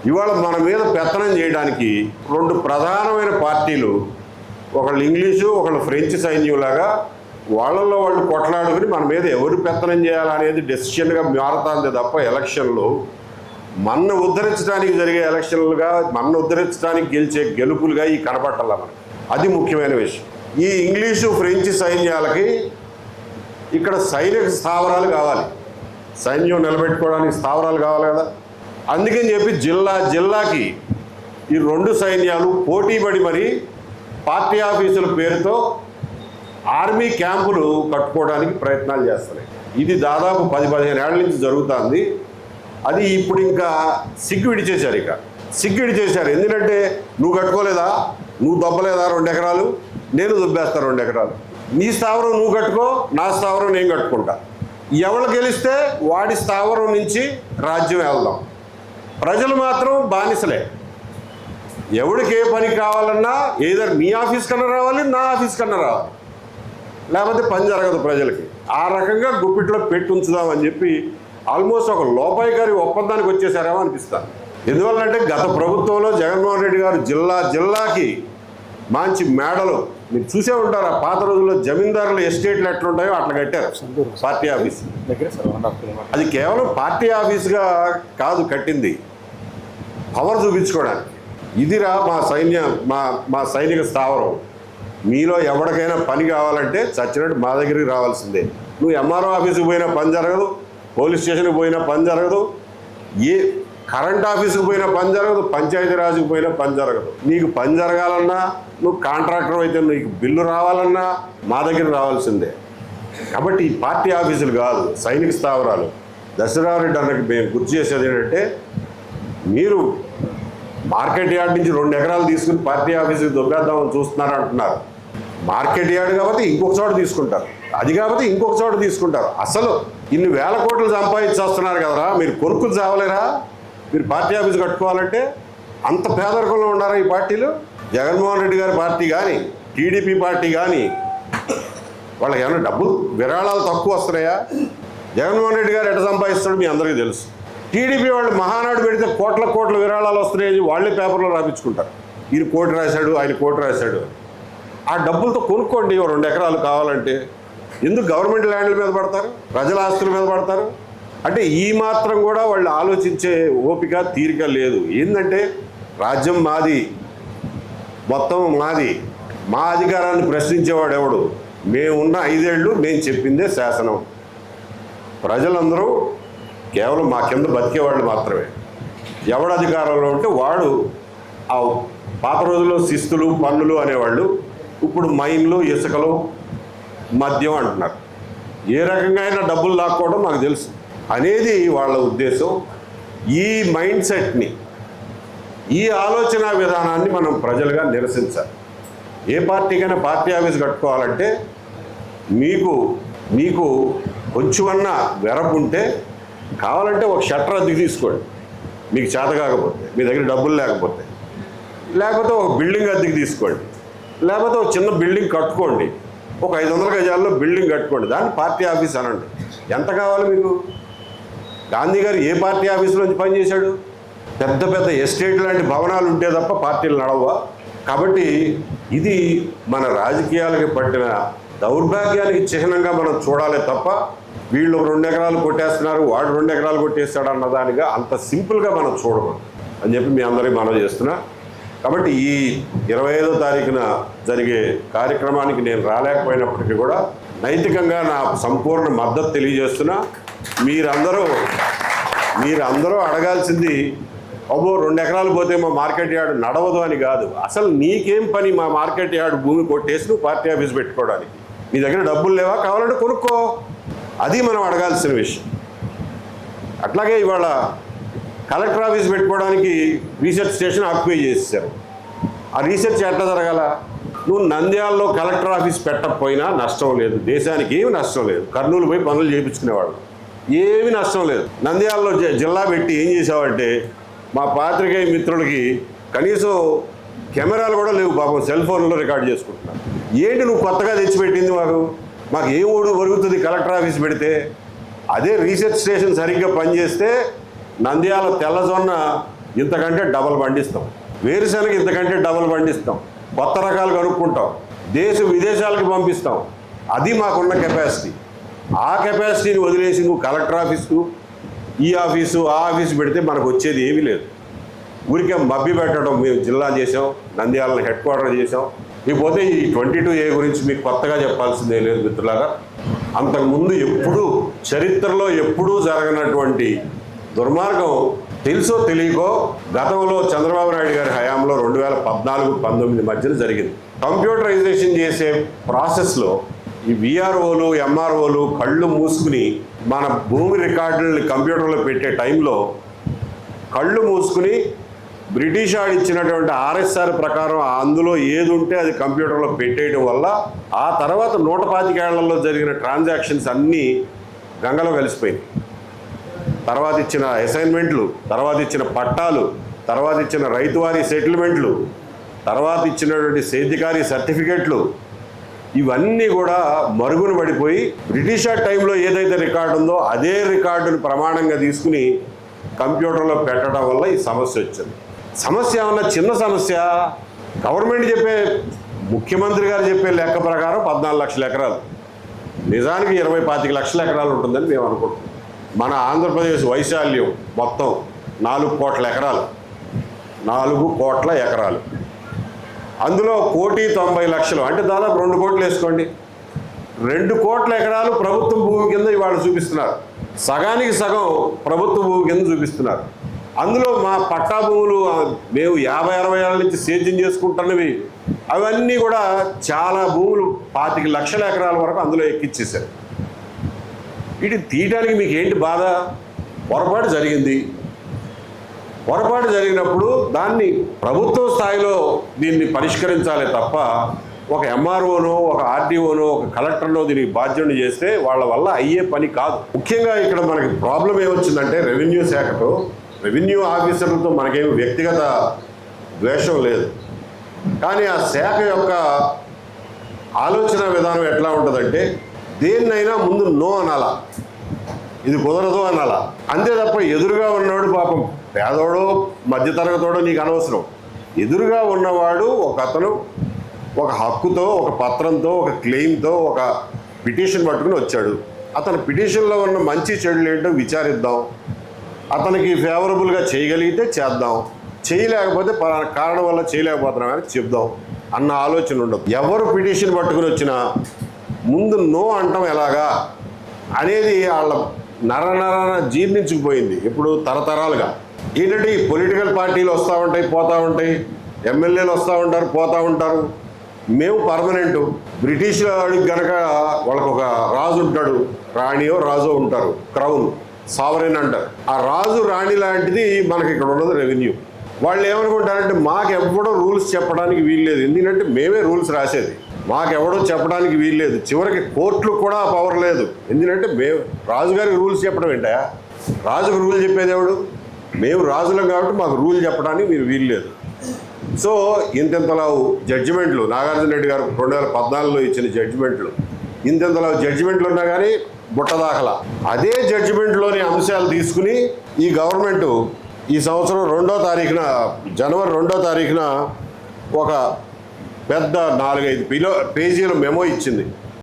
ఇవాళ మన మీద పెత్తనం చేయడానికి రెండు ప్రధానమైన పార్టీలు, ఒకళ్ళు ఇంగ్లీషు ఒకళ్ళు ఫ్రెంచ్ సైన్యంలాగా వాళ్ళల్లో వాళ్ళు కొట్లాడుకుని మన మీద ఎవరు పెత్తనం చేయాలనేది డెసిషన్గా మారుతుంది తప్ప ఎలక్షన్లు మన్ను ఉద్ధరించడానికి జరిగే ఎలక్షన్లుగా, మన్ను ఉద్ధరించడానికి గెలిచే గెలుపులుగా ఈ కనపట్టాల మనకి. అది ముఖ్యమైన విషయం. ఈ ఇంగ్లీషు ఫ్రెంచ్ సైన్యాలకి ఇక్కడ సైనిక స్థావరాలు కావాలి, సైన్యం నిలబెట్టుకోవడానికి స్థావరాలు కావాలి కదా. అందుకని చెప్పి జిల్లాకి ఈ రెండు సైన్యాలు పోటీపడి మరి పార్టీ ఆఫీసుల పేరుతో ఆర్మీ క్యాంపులు కట్టుకోవడానికి ప్రయత్నాలు చేస్తున్నాయి. ఇది దాదాపు 10-15 ఏళ్ల నుంచి జరుగుతుంది. అది ఇప్పుడు ఇంకా సిగ్గు విడిచేశారు. సిగ్గు విడిచేశారు. ఎందుకంటే నువ్వు కట్టుకోలేదా, నువ్వు దొబ్బలేదా 2 ఎకరాలు, నేను దుబ్బేస్తా 2 ఎకరాలు, నీ స్థావరం నువ్వు కట్టుకో, నా స్థావరం నేను కట్టుకుంటా, ఎవరు గెలిస్తే వాడి స్థావరం నుంచి రాజ్యం వెళ్దాం. ప్రజలు మాత్రం బానిసలే. ఎవడికి ఏ పని కావాలన్నా ఏదర్ నీ ఆఫీస్ కన్నా రావాలి, నా ఆఫీస్ కన్నా రావాలి, లేకపోతే పని జరగదు ప్రజలకి. ఆ రకంగా గుప్పిట్లో పెట్టి ఉంచుదామని చెప్పి ఆల్మోస్ట్ ఒక లోపాయికారి ఒప్పందానికి వచ్చేసారేమో అనిపిస్తాను. ఎందువల్లంటే గత ప్రభుత్వంలో జగన్మోహన్ రెడ్డి గారు జిల్లాకి మంచి మేడలు మీరు చూసే ఉంటారు. ఆ పాత రోజుల్లో జమీందారుల ఎస్టేట్లు ఎట్లుంటాయో అట్లా కట్టారు పార్టీ ఆఫీస్. అది కేవలం పార్టీ ఆఫీస్గా కాదు కట్టింది, పవర్ చూపించుకోవడానికి. ఇదిరా మా సైనిక స్థావరం. మీలో ఎవరికైనా పని కావాలంటే చచ్చినట్టు మా దగ్గరికి రావాల్సిందే. నువ్వు ఎంఆర్ఓ ఆఫీస్కి పోయినా పని జరగదు, పోలీస్ స్టేషన్కి పోయినా పని జరగదు, ఏ కరెంట్ ఆఫీస్కి పోయినా పని జరగదు, పంచాయతీరాజ్కి పోయినా పని జరగదు. నీకు పని జరగాలన్నా, నువ్వు కాంట్రాక్టర్ అయితే నీకు బిల్లు రావాలన్నా మా దగ్గర రావాల్సిందే. కాబట్టి ఈ పార్టీ ఆఫీసులు కాదు, సైనిక స్థావరాలు. దశరథరెడ్డి అన్నకి మేము గుర్తు చేసేది ఏంటంటే, మీరు మార్కెట్ యార్డ్ నుంచి 2 ఎకరాలు తీసుకుని పార్టీ ఆఫీసుకి దొబ్బేద్దామని చూస్తున్నారు అంటున్నారు. మార్కెట్ యార్డ్ కాబట్టి ఇంకొక చోట తీసుకుంటారు, అది కాబట్టి ఇంకొక చోట తీసుకుంటారు. అసలు ఇన్ని వేల కోట్లు సంపాదించేస్తున్నారు కదరా, మీరు కొనుక్కులు చావలేరా? మీరు పార్టీ ఆఫీస్ కట్టుకోవాలంటే అంత పేదరికంలో ఉన్నారా ఈ పార్టీలు? జగన్మోహన్ రెడ్డి గారి పార్టీ కానీ టీడీపీ పార్టీ కానీ వాళ్ళకి ఏమైనా డబ్బులు విరాళాలు తక్కువ వస్తున్నాయా? జగన్మోహన్ రెడ్డి గారు ఎట్లా సంపాదిస్తాడు మీ అందరికీ తెలుసు. టీడీపీ వాళ్ళు మహానాడు పెడితే కోట్ల విరాళాలు వస్తున్నాయని వాళ్ళే పేపర్లో రాపించుకుంటారు. ఈయన కోటి రాశాడు, ఆయన కోటి రాశాడు. ఆ డబ్బులతో కొనుక్కోండి 2 ఎకరాలు కావాలంటే. ఎందుకు గవర్నమెంట్ ల్యాండ్ల మీద పడతారు, ప్రజల ఆస్తుల మీద పడతారు? అంటే ఈ మాత్రం కూడా వాళ్ళు ఆలోచించే ఓపిక తీరిక లేదు. ఏంటంటే రాజ్యం మాది, మొత్తం మాది, మా అధికారాన్ని ప్రశ్నించేవాడు ఎవడు? మేమున్న 5 ఏళ్ళు మేము చెప్పిందే శాసనం. ప్రజలందరూ కేవలం మా కింద బతికేవాళ్ళు మాత్రమే. ఎవడు అధికారంలో ఉంటే వాడు. ఆ పాత రోజుల్లో శిస్తులు పన్నులు అనేవాళ్ళు, ఇప్పుడు మైన్లు, ఇసుకలు, మద్యం అంటున్నారు. ఏ రకంగా అయినా డబ్బులు లాక్కోవడం మాకు తెలుసు అనేది వాళ్ళ ఉద్దేశం. ఈ మైండ్ సెట్ని, ఈ ఆలోచన విధానాన్ని మనం ప్రజలుగా నిరసించాలి. ఏ పార్టీకైనా పార్టీ ఆఫీస్ కట్టుకోవాలంటే మీకు కొంచెమన్నా వెరపుంటే కావాలంటే ఒక షట్టర్ అద్దెకి తీసుకోండి, మీకు చేత కాకపోతే, మీ దగ్గర డబ్బులు లేకపోతే ఒక బిల్డింగ్ అద్దెకి తీసుకోండి, లేకపోతే ఒక చిన్న బిల్డింగ్ కట్టుకోండి, ఒక 500 గజాల్లో బిల్డింగ్ కట్టుకోండి, దాన్ని పార్టీ ఆఫీస్ అనండి. ఎంత కావాలి మీకు? గాంధీ గారు ఏ పార్టీ ఆఫీసులో నుంచి పనిచేశాడు? పెద్ద ఎస్టేట్ లాంటి భవనాలు ఉంటే తప్ప పార్టీలు నడవా? కాబట్టి ఇది మన రాజకీయాలకి పట్టిన దౌర్భాగ్యానికి చిహ్నంగా మనం చూడాలి తప్ప వీళ్ళు 2 ఎకరాలు కొట్టేస్తున్నారు, వాడు 2 ఎకరాలు కొట్టేస్తాడు అన్నదానిగా అంత సింపుల్గా మనం చూడకూడదు అని చెప్పి మీ అందరికీ మనం చేస్తున్నా. కాబట్టి ఈ 25వ తారీఖున జరిగే కార్యక్రమానికి నేను రాలేకపోయినప్పటికీ కూడా నైతికంగా నా సంపూర్ణ మద్దతు తెలియజేస్తున్నా. మీరందరూ అడగాల్సింది, అబ్బో 2 ఎకరాలు పోతే మా మార్కెట్ యార్డ్ నడవదు అని కాదు. అసలు నీకేం పని మా మార్కెట్ యార్డ్ భూమి కొట్టేసి నువ్వు పార్టీ ఆఫీస్ పెట్టుకోవడానికి? నీ దగ్గర డబ్బులు లేవా? కావాలంటే కొనుక్కో. అది మనం అడగాల్సిన విషయం. అట్లాగే ఇవాళ కలెక్టర్ ఆఫీస్ పెట్టుకోవడానికి రీసెర్చ్ స్టేషన్ ఆక్యుపై చేసేసారు. ఆ రీసెర్చ్ ఎట్లా జరగాల? నువ్వు నంద్యాలలో కలెక్టర్ ఆఫీస్ పెట్టకపోయినా నష్టం లేదు, దేశానికి ఏమి నష్టం లేదు. కర్నూలు పోయి పనులు చేయించుకునేవాళ్ళు, ఏమి నష్టం లేదు. నంద్యాలలో జిల్లా పెట్టి ఏం చేసావంటే మా పాత్రికేయ మిత్రులకి కనీసం కెమెరాలు కూడా లేవు, పాపం సెల్ ఫోన్లో రికార్డ్ చేసుకుంటున్నారు. ఏంటి నువ్వు కొత్తగా తెచ్చిపెట్టింది? మాకు ఏం ఒరుగుతుంది కలెక్టర్ ఆఫీస్ పెడితే? అదే రీసెర్చ్ స్టేషన్ సరిగ్గా పనిచేస్తే నంద్యాల తెల్లజొన్న ఇంతకంటే డబల్ పండిస్తాం, వేరుశనగ ఇంతకంటే డబల్ పండిస్తాం, కొత్త రకాలు కనుక్కుంటాం, విదేశాలకు పంపిస్తాం. అది మాకున్న కెపాసిటీ. ఆ కెపాసిటీని వదిలేసి నువ్వు కలెక్టర్ ఆఫీసు, ఈ ఆఫీసు, ఆ ఆఫీసు పెడితే మనకు వచ్చేది ఏమీ లేదు. ఊరికే మబ్బి పెట్టడం. మేము జిల్లా చేసాం, నంద్యాలను హెడ్ క్వార్టర్ చేసాం. ఇకపోతే ఈ 22A గురించి మీకు కొత్తగా చెప్పాల్సిందే లేదు మిత్రులారా. అంతకుముందు చరిత్రలో ఎప్పుడూ జరగనటువంటి దుర్మార్గం తెలుసో తెలియకో గతంలో చంద్రబాబు నాయుడు గారి హయాంలో 2014-19 మధ్యన జరిగింది. కంప్యూటరైజేషన్ చేసే ప్రాసెస్లో ఈ విఆర్ఓలు, ఎంఆర్ఓలు కళ్ళు మూసుకుని మన భూమి రికార్డులని కంప్యూటర్లో పెట్టే టైంలో కళ్ళు మూసుకుని బ్రిటిష్ వాడు ఇచ్చినటువంటి ఆర్ఎస్ఆర్ ప్రకారం అందులో ఏది ఉంటే అది కంప్యూటర్లో పెట్టేయడం వల్ల ఆ తర్వాత 125 ఏళ్లలో జరిగిన ట్రాన్సాక్షన్స్ అన్నీ గంగలో కలిసిపోయినాయి. తర్వాత ఇచ్చిన అసైన్మెంట్లు, తర్వాత ఇచ్చిన పట్టాలు, తర్వాత ఇచ్చిన రైతువారీ సెటిల్మెంట్లు, తర్వాత ఇచ్చినటువంటి సేద్యకారీ సర్టిఫికెట్లు, ఇవన్నీ కూడా మరుగున పడిపోయి బ్రిటిష్ టైంలో ఏదైతే రికార్డు ఉందో అదే రికార్డును ప్రమాణంగా తీసుకుని కంప్యూటర్లో పెట్టడం వల్ల ఈ సమస్య వచ్చింది. సమస్య ఏమన్నా చిన్న సమస్య? గవర్నమెంట్ చెప్పే, ముఖ్యమంత్రి గారు చెప్పే లెక్క ప్రకారం 14 లక్షల ఎకరాలు, నిజానికి 20-25 లక్షల ఎకరాలు ఉంటుందని మేము అనుకుంటున్నాం. మన ఆంధ్రప్రదేశ్ వైశాల్యం మొత్తం 4 కోట్ల ఎకరాలు, 4 కోట్ల ఎకరాలు. అందులో 1,90,00,000 అంటే దాదాపు 2 కోట్లు వేసుకోండి. 2 కోట్ల ఎకరాలు ప్రభుత్వ భూమి కింద ఇవాళ చూపిస్తున్నారు. సగానికి సగం ప్రభుత్వ భూమి కింద చూపిస్తున్నారు. అందులో మా పట్టా భూములు మేము 50-60 ఏళ్ళ నుంచి సేద్యం చేసుకుంటున్నవి అవన్నీ కూడా చాలా భూములు 25 లక్షల ఎకరాల వరకు అందులో ఎక్కిచ్చేశారు. వీటిని తీయడానికి మీకు ఏంటి బాధ? పొరపాటు జరిగింది. పొరపాటు జరిగినప్పుడు దాన్ని ప్రభుత్వ స్థాయిలో దీన్ని పరిష్కరించాలి తప్ప ఒక ఎంఆర్ఓనో, ఒక ఆర్డీఓనో, ఒక కలెక్టర్నో దీనికి బాధ్యతను చేస్తే వాళ్ళ వల్ల అయ్యే పని కాదు. ముఖ్యంగా ఇక్కడ మనకి ప్రాబ్లం ఏమొచ్చిందంటే రెవెన్యూ శాఖతో, రెవెన్యూ ఆఫీసర్లతో మనకేమి వ్యక్తిగత ద్వేషం లేదు. కానీ ఆ శాఖ యొక్క ఆలోచన విధానం ఎట్లా ఉంటుందంటే దేన్నైనా ముందు నో అనాలా, ఇది కుదరదు అనాలా. అంతే తప్ప ఎదురుగా ఉన్నవాడు పాపం పేదోడో మధ్యతరగతోడో నీకు అనవసరం. ఎదురుగా ఉన్నవాడు అతను ఒక హక్కుతో, ఒక పత్రంతో, ఒక క్లెయిమ్తో, ఒక పిటిషన్ పట్టుకుని వచ్చాడు. అతని పిటిషన్లో ఉన్న మంచి చెడులు ఏంటో విచారిద్దాం, అతనికి ఫేవరబుల్గా చేయగలిగితే చేద్దాం, చేయలేకపోతే కారణం వల్ల చేయలేకపోతున్నామని చెప్దాం అన్న ఆలోచన ఉండదు. ఎవరు పిటిషన్ పట్టుకుని వచ్చినా ముందు నో అంటాం ఎలాగా అనేది వాళ్ళ నరనరన జీర్ణించుకుపోయింది ఇప్పుడు తరతరాలుగా. ఏంటంటే ఈ పొలిటికల్ పార్టీలు వస్తూ ఉంటాయి, పోతూ ఉంటాయి, ఎమ్మెల్యేలు వస్తూ ఉంటారు, పోతూ ఉంటారు. మేము పర్మనెంటు. బ్రిటిష్ వాడికి కనుక వాళ్ళకు ఒక రాజు ఉంటాడు, రాణియో రాజో ఉంటారు, క్రౌన్, సావరెన్ అంటారు. ఆ రాజు రాణి లాంటిది మనకి ఇక్కడ ఉన్నది రెవెన్యూ. వాళ్ళు ఏమనుకుంటారంటే మాకెవ్వడో రూల్స్ చెప్పడానికి వీల్లేదు, ఎందుకంటే మేమే రూల్స్ రాసేది, మాకెవడో చెప్పడానికి వీల్లేదు. చివరికి కోర్టులు కూడా పవర్ లేదు, ఎందుకంటే మేము రాజుగారికి రూల్స్ చెప్పడం ఏంటా? రాజుకు రూల్ చెప్పేది ఎవడు? మేము రాజులం కాబట్టి మాకు రూల్ చెప్పడానికి మీరు వీల్లేదు. సో ఇంతెంతలావు జడ్జిమెంట్లు, నాగార్జున రెడ్డి గారు 2014లో ఇచ్చిన జడ్జిమెంట్లు, ఇంతెంతలావు జడ్జిమెంట్లు ఉన్నా కానీ బుట్టదాఖలా. అదే జడ్జిమెంట్లోని అంశాలు తీసుకుని ఈ గవర్నమెంటు ఈ సంవత్సరం జనవరి 2వ తారీఖున ఒక పెద్ద 4-5 పేజీల మెమో ఇచ్చింది.